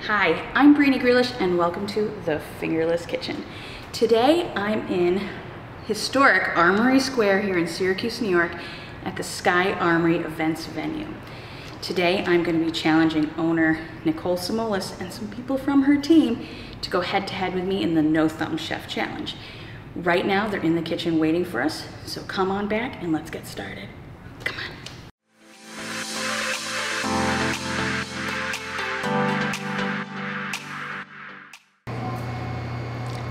Hi, I'm Brittany Grealish and welcome to The Fingerless Kitchen. Today I'm in historic Armory Square here in Syracuse, New York at the Sky Armory events venue. Today I'm going to be challenging owner Nicole Samolis and some people from her team to go head to head with me in the No Thumb Chef Challenge. Right now they're in the kitchen waiting for us, so come on back and let's get started. Come on.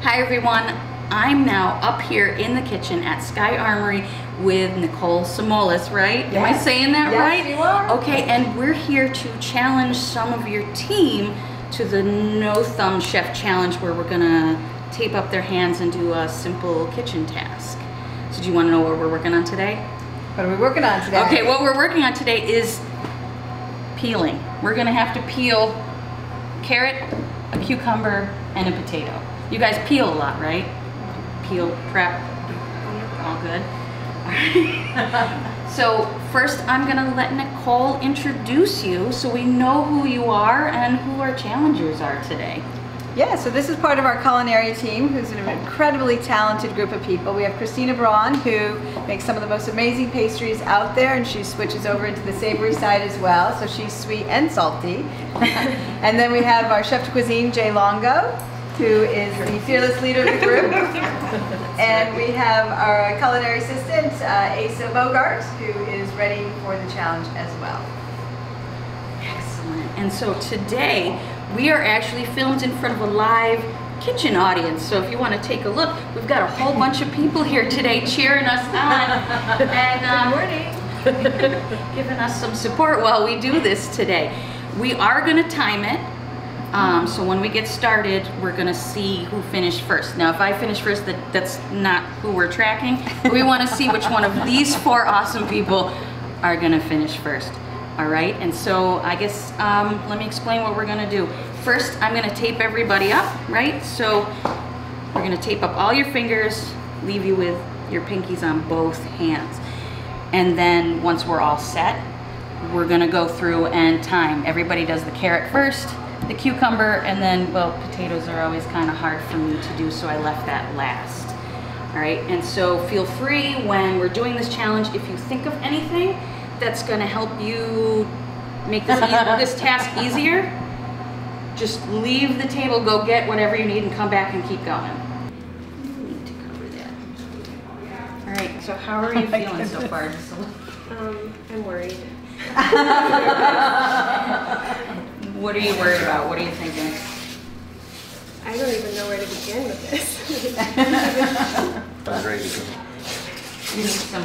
Hi everyone, I'm now up here in the kitchen at Sky Armory with Nicole Samolis, right? Yes. Am I saying that right? Yes, you are. Okay, and we're here to challenge some of your team to the No Thumb Chef Challenge, where we're gonna tape up their hands and do a simple kitchen task. So do you wanna know what we're working on today? What are we working on today? Okay, what we're working on today is peeling. We're gonna have to peel a carrot, a cucumber, and a potato. You guys peel a lot, right? Peel, prep, all good. All right. So first I'm gonna let Nicole introduce you so we know who you are and who our challengers are today. Yeah, so this is part of our culinary team, who's an incredibly talented group of people. We have Christina Braun, who makes some of the most amazing pastries out there, and she switches over into the savory side as well, so she's sweet and salty. And then we have our chef de cuisine, Jay Longo, who is the fearless leader of the group. And we have our culinary assistant, Asa Bogart, who is ready for the challenge as well. Excellent. And so today, we are actually filmed in front of a live kitchen audience. So if you want to take a look, we've got a whole bunch of people here today cheering us on and giving us some support while we do this today. We are going to time it. So when we get started, we're gonna see who finished first. Now, if I finish first, that's not who we're tracking, but we wanna see which one of these four awesome people are gonna finish first. All right, and so I guess, let me explain what we're gonna do. First, I'm gonna tape everybody up, right? So we're gonna tape up all your fingers, leave you with your pinkies on both hands. And then once we're all set, we're gonna go through and time. Everybody does the carrot first, the cucumber, and then, well, potatoes are always kind of hard for me to do, so I left that last. All right, and so feel free when we're doing this challenge, if you think of anything that's gonna help you make this, this task easier, just leave the table, go get whatever you need, and come back and keep going. Need to cover that. All right, so how are you feeling so far? I'm worried. What are you worried about? What are you thinking? I don't even know where to begin with this. I'm ready to go. You need some,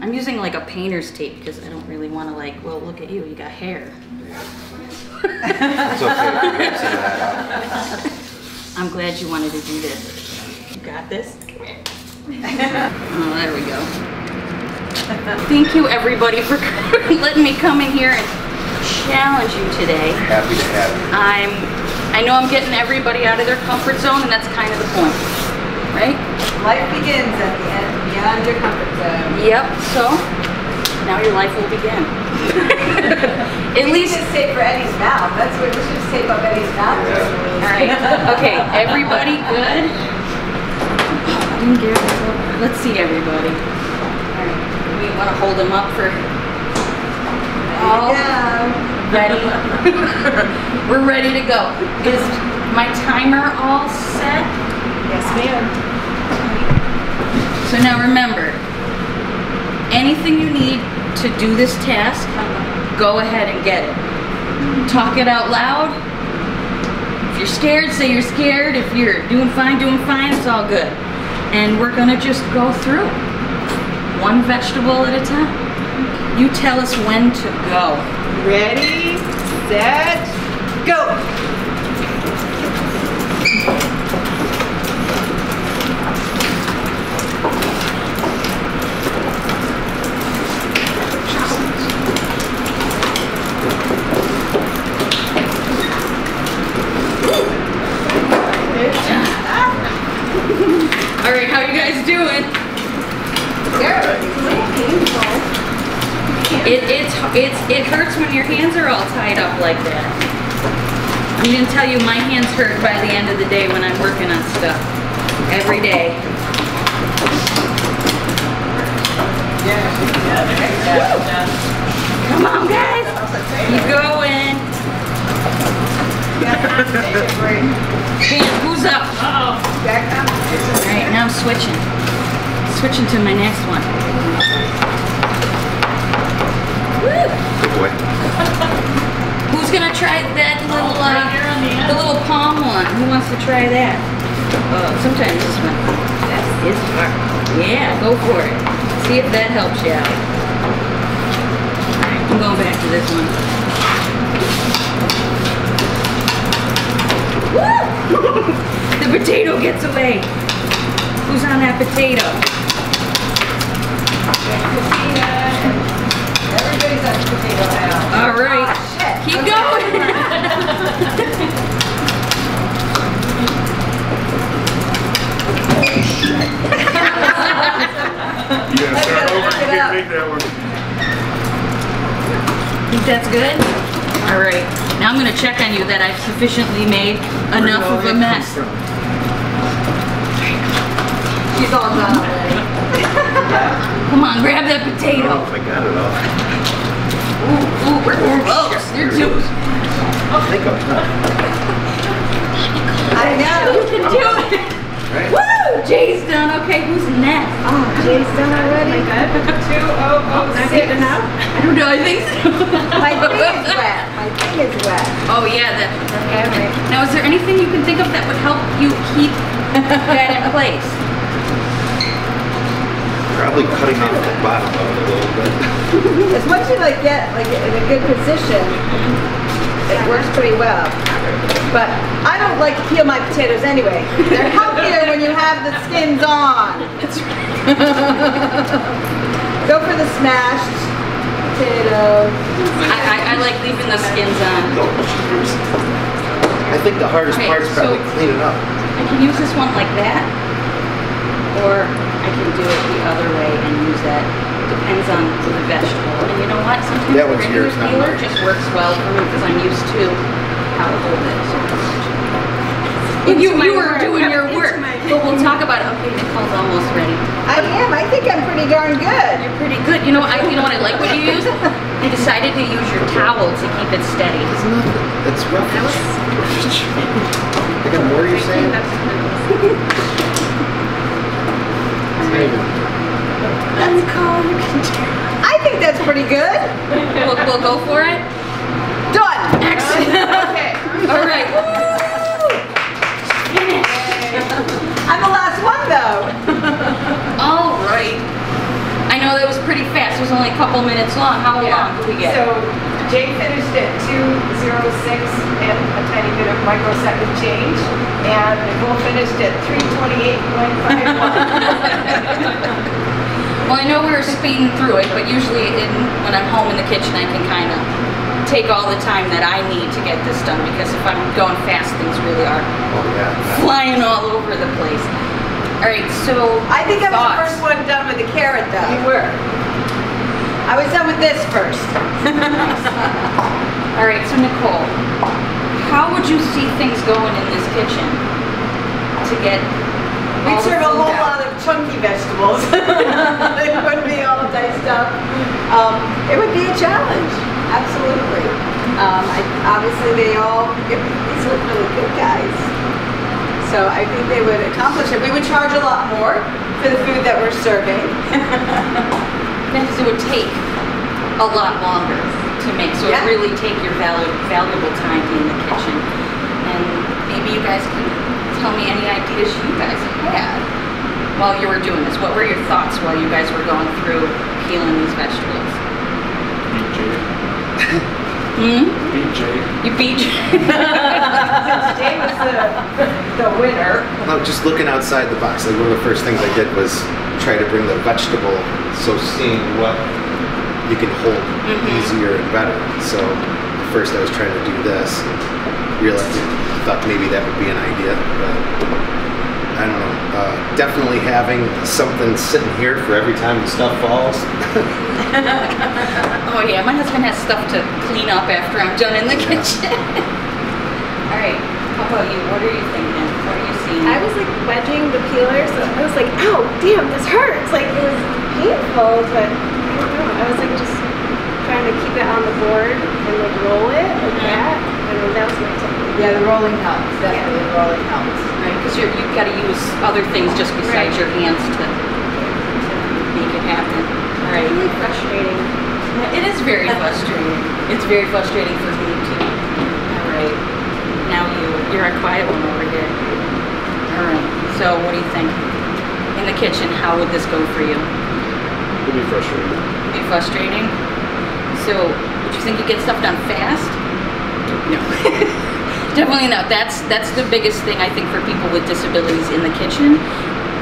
I'm using like a painter's tape because I don't really want to well, look at you, you got hair. Yeah. It's okay if you mix that out. I'm glad you wanted to do this. You got this? Oh, there we go. Thank you everybody for letting me come in here and challenge you today. Happy to have you. I know I'm getting everybody out of their comfort zone, and that's kind of the point, right? Life begins at the end, beyond your comfort zone. Yep, so now your life will begin. At least just tape for Eddie's mouth. That's what we should just tape up Eddie's mouth. Yeah. All right, okay, everybody good? Let's see everybody. All right, we want to hold them up for... Ready? We're ready to go. Is my timer all set? Yes, ma'am. So now remember, anything you need to do this task, go ahead and get it. Talk it out loud. If you're scared, say you're scared. If you're doing fine, it's all good. And we're gonna just go through one vegetable at a time. You tell us when to go. Ready, set, go! All right, how you guys doing? It hurts when your hands are all tied up like that. I'm gonna tell you, my hands hurt by the end of the day when I'm working on stuff. Every day. Come on, guys. Keep going. Okay, who's up? Alright, now I'm switching. Switching to my next one. Woo! Good boy. Who's gonna try that little, the little palm one? Who wants to try that? Sometimes this one. It's hard. Yeah, go for it. See if that helps you out. Alright, I'm going back to this one. Woo! The potato gets away. Who's on that potato? Everybody's on potato now. All right. Keep going. Yeah, start over. You can't make that one. Think that's good? All right. Now I'm going to check on you that I've sufficiently made enough of a mess. She's all done already. Come on, grab that potato. Oh, I got it all. Ooh, we're close. You're too. I think I'm done. I know. You can do it. Right? Woo! Jay's done. Okay, who's next? Oh, Jay's done already? Good. 2006. Enough? I don't know. I think so. My thing is wet. My thing is wet. Oh yeah, that. Okay. Now, is there anything you can think of that would help you keep that in place? Probably cutting off the bottom of it a little bit. As once you like get like in a good position, it works pretty well. But I don't like to peel my potatoes anyway. They're healthier when you have the skins on. Go for the smashed potato. I like leaving the skins on. I think the hardest Okay, part is probably so- cleaning up. I can use this one like that, or I can do it the other way and use that. Depends on the vegetable. And you know what? Sometimes That the one's regular yours, not peeler mine. just works well for me because I'm used to how to hold it. You were doing your work, but we'll talk about it. Okay, Nicole's almost ready. I am. I think I'm pretty darn good. You're pretty good. You know what? You know what I like what you use? You decided to use your towel to keep it steady. It's nothing. It's roughage. I got more you're saying? Let's call you can do. I think that's pretty good. We'll go for it. Done. Excellent. Okay. All right. Woo! Finish. I'm the last one though. All right. I know that was pretty fast. It was only a couple minutes long. How long did we get? So Jay finished at 2:06 and a tiny bit of microsecond change, and Nicole finished at 3:28.51. Well, I know we were speeding through it, but usually when I'm home in the kitchen, I can kind of take all the time that I need to get this done, because if I'm going fast, things really are Oh, yeah. flying all over the place. All right, so I think I was the thoughts? first one done with the carrot though. You were. I was done with this first. All right, so Nicole, how would you see things going in this kitchen to get all We'd the serve a food whole out? lot of chunky vegetables. It wouldn't be all diced up. It would be a challenge, absolutely. Obviously, these look really good, guys. So I think they would accomplish it. We would charge a lot more for the food that we're serving. Because it would take a lot longer to make, so Yeah. it really take your valuable time in the kitchen. And maybe you guys can tell me any ideas you guys had while you were doing this. What were your thoughts while you guys were going through peeling these vegetables? Beat Jay. Beat Jay. You beat Since Jay was the winner, No, just looking outside the box. Like one of the first things I did was try to bring the vegetable, so seeing what you can hold easier and better. So first I was trying to do this, realized I thought maybe that would be an idea, but I don't know. Definitely having something sitting here for every time the stuff falls. Oh yeah, my husband has stuff to clean up after I'm done in the kitchen. All right. How about you? What are you thinking? What are you seeing? I was like wedging the peeler, so I was like, ow, damn, this hurts. Like it was painful, but I don't know. I was like just trying to keep it on the board and like roll it like that. I mean, that was my technique. Yeah, the rolling helps. Definitely, the rolling helps. Right, because you've got to use other things just besides your hands to make it happen. All right. It's really frustrating. It is very frustrating. It's very frustrating for me too. All right. Now you're a quiet one over here. All right. So what do you think? In the kitchen, how would this go for you? It'll be frustrating. Be frustrating. So would you think you get stuff done fast? No. Definitely not. That's the biggest thing I think for people with disabilities in the kitchen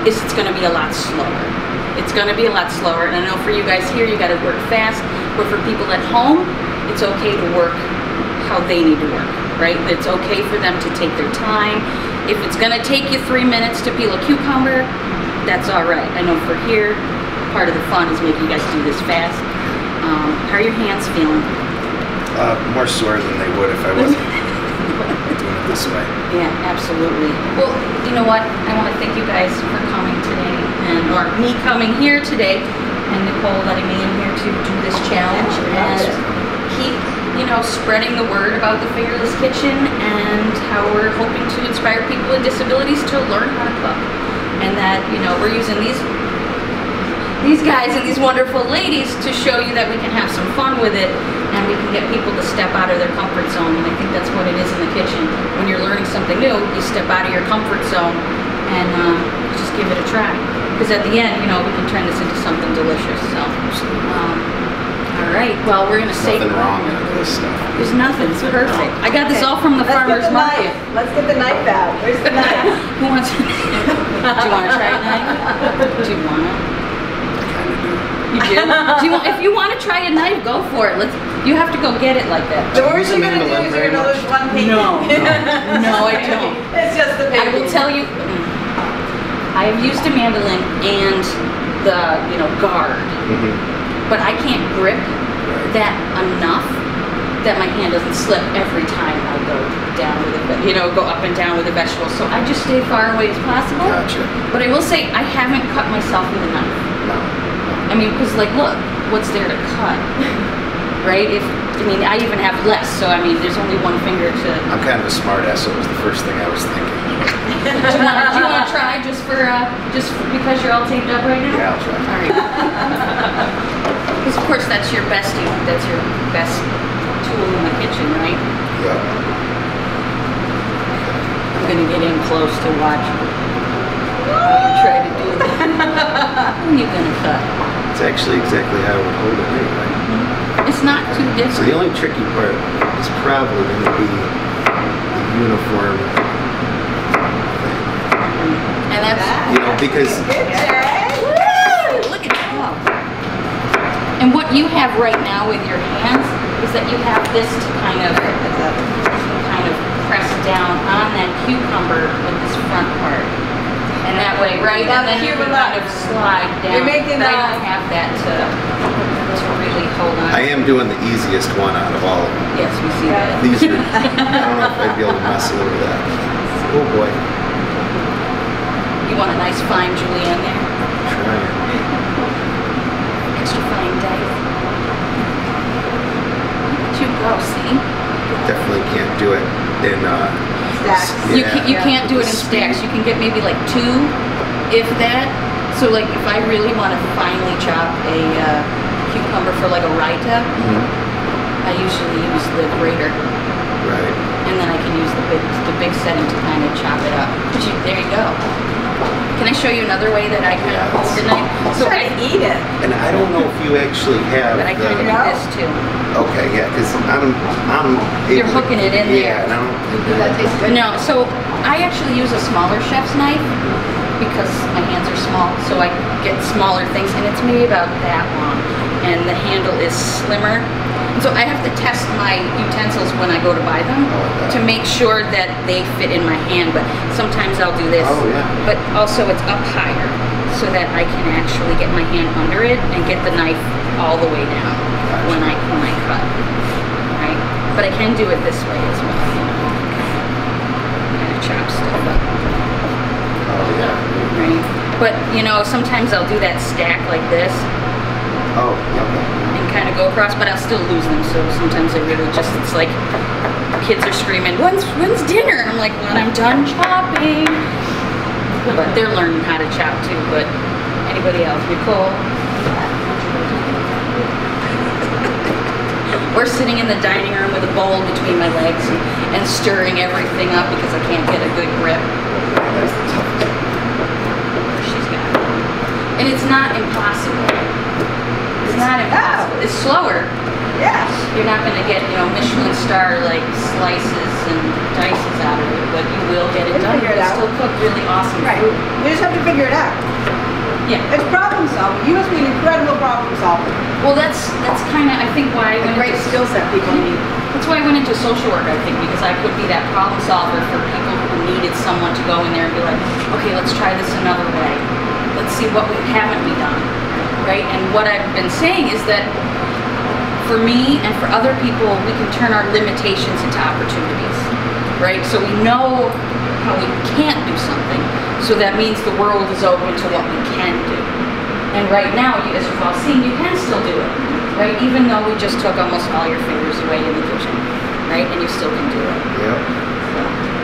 is it's going to be a lot slower. It's going to be a lot slower, and I know for you guys here, you got to work fast, but for people at home, it's okay to work how they need to work, right? It's okay for them to take their time. If it's going to take you 3 minutes to peel a cucumber, that's all right. I know for here, part of the fun is making you guys do this fast. How are your hands feeling? More sore than they would if I wasn't doing it this way. Yeah, absolutely. Well, you know what? I want to thank you guys for coming today, or me coming here today, and Nicole letting me in here to do this challenge and keep, spreading the word about the Fingerless Kitchen and how we're hoping to inspire people with disabilities to learn how to cook, and that we're using these guys and these wonderful ladies to show you that we can have some fun with it and we can get people to step out of their comfort zone. And I think that's what it is in the kitchen. When you're learning something new, you step out of your comfort zone and just give it a try. Because at the end, we can turn this into something delicious. So, all right. Well, we're gonna say Nothing wrong with this stuff. there's nothing. It's perfect. I got this all from the farmer's market. Let's get the knife out. Where's the knife? Who wants? Do you want to try a knife? Do you want it? You do? If you want to try a knife, go for it. You have to go get it like that. The worst you're going to do is you're going to lose one pinky. No, I don't. It's just the pinky. I will tell you, I have used a mandolin and the, guard, but I can't grip that enough that my hand doesn't slip every time I go down with it, go up and down with a vegetable. So I just stay far away as possible. Gotcha. But I will say, I haven't cut myself with a knife. No. I mean, because look, what's there to cut, right? I even have less, so there's only one finger to. I'm kind of a smart ass, so it was the first thing I was thinking. Do you want to try just because you're all taped up right now? Yeah, I'll try. All right. Because of course that's your best tool in the kitchen, right? Yep. I'm gonna get in close to watch how you try to do that. Who are you gonna cut? It's actually exactly how I would hold it anyway. It's not too So different. the only tricky part is probably going to be the uniform thing. And that's Because look at that. And what you have right now with your hands is that you have this to kind of press down on that cucumber with this front part. And that way, right? And then you can kind of slide down. You're making but I don't have that to really hold on. I am doing the easiest one out of all of them. Yes, we see that. These are, I don't know if I'd be able to mess over that. Oh boy. You want a nice fine julienne there? I'm trying. Extra fine dice. Look at you go, see? Definitely can't do it in Stacks. You can't do it in stacks. You can get maybe like 2, if that. So if I really want to finely chop a cucumber for a raita, I usually use the grater. Right. And then I can use the big setting to kind of chop it up. There you go. Can I show you another way that I kind of hold the knife? So Try to eat it. And I don't know if you actually have. But I kind of do this too. Okay, yeah, because I'm. You're hooking it in there. Yeah, and I don't. That tastes good. No, so I actually use a smaller chef's knife because my hands are small, so I get smaller things, and it's maybe about that long, and the handle is slimmer. And so I have to test my utensils when I go to buy them to make sure that they fit in my hand, but sometimes I'll do this. Oh, yeah. But also it's up higher so that I can actually get my hand under it and get the knife all the way down when I cut, right? But I can do it this way as well. chop stuff up. Oh yeah. Right? But you know, sometimes I'll do that stack like this Oh, okay. and kind of go across, but I'll still lose them. So sometimes I really just, it's like kids are screaming, when's dinner? And I'm like, when I'm done chopping. But they're learning how to chop too. But anybody else? Nicole? We're sitting in the dining room with a bowl between my legs and stirring everything up because I can't get a good grip. That's the toughest. She's got it. And it's not impossible. It's not impossible. It's slower. Yeah. You're not going to get, you know, Michelin star like slices and dices out of it, but you will get it We'll done. figure it You'll out. still cook really awesome Right. food. You just have to figure it out. Yeah. It's problem solving. You must be an incredible problem solver. Well, that's kind of, I think, why I A went great into, skill set people need. that's why I went into social work, I think, because I could be that problem solver for people who needed someone to go in there and be like, okay, let's try this another way. Let's see what haven't we done, right? And what I've been saying is that for me and for other people, we can turn our limitations into opportunities, right? So we know how we can't do something, so that means the world is open to what we can do. And right now, as you've all seen, you can still do it, right? Even though we just took almost all your fingers away in the kitchen, right? And you still can do it. Yep.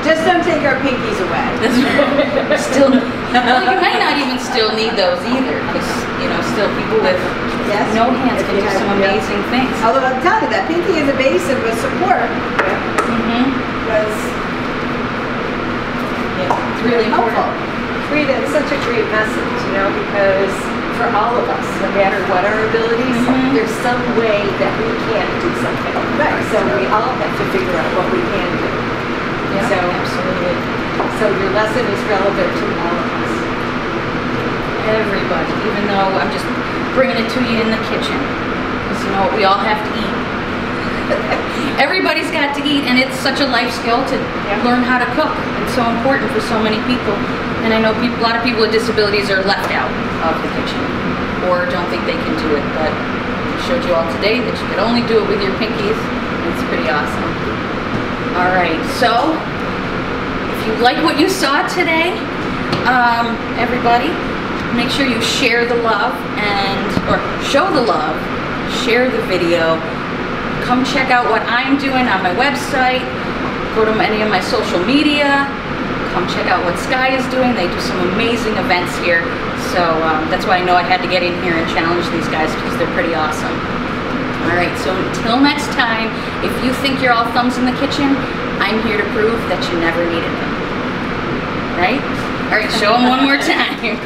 Just don't take our pinkies away. That's right. Still, well, you might not even still need those either, because, you know, still people with Yes. no hands If can you do have- some yeah. amazing things. Although I'm telling you, that pinky is a base of a support Mm-hmm. was Yeah, it's really helpful. important. Rita, it's such a great message, you know, because for all of us, no matter what our abilities, Mhm. there's some way that we can do something. Right. So we all have to figure out what we can do. Yeah, So- absolutely. So your lesson is relevant to all of us. Everybody, even though I'm just bringing it to you in the kitchen, because you know we all have to eat. Everybody's got to eat, and it's such a life skill to learn how to cook. It's so important for so many people. And I know a lot of people with disabilities are left out of the kitchen or don't think they can do it. But I showed you all today that you could only do it with your pinkies. It's pretty awesome. All right, so if you like what you saw today, everybody, make sure you share the love or show the love, share the video. Come check out what I'm doing on my website. Go to any of my social media. Come check out what Sky is doing. They do some amazing events here. So that's why I know I had to get in here and challenge these guys because they're pretty awesome. All right, so until next time, if you think you're all thumbs in the kitchen, I'm here to prove that you never needed them. Right? All right, show them one more time.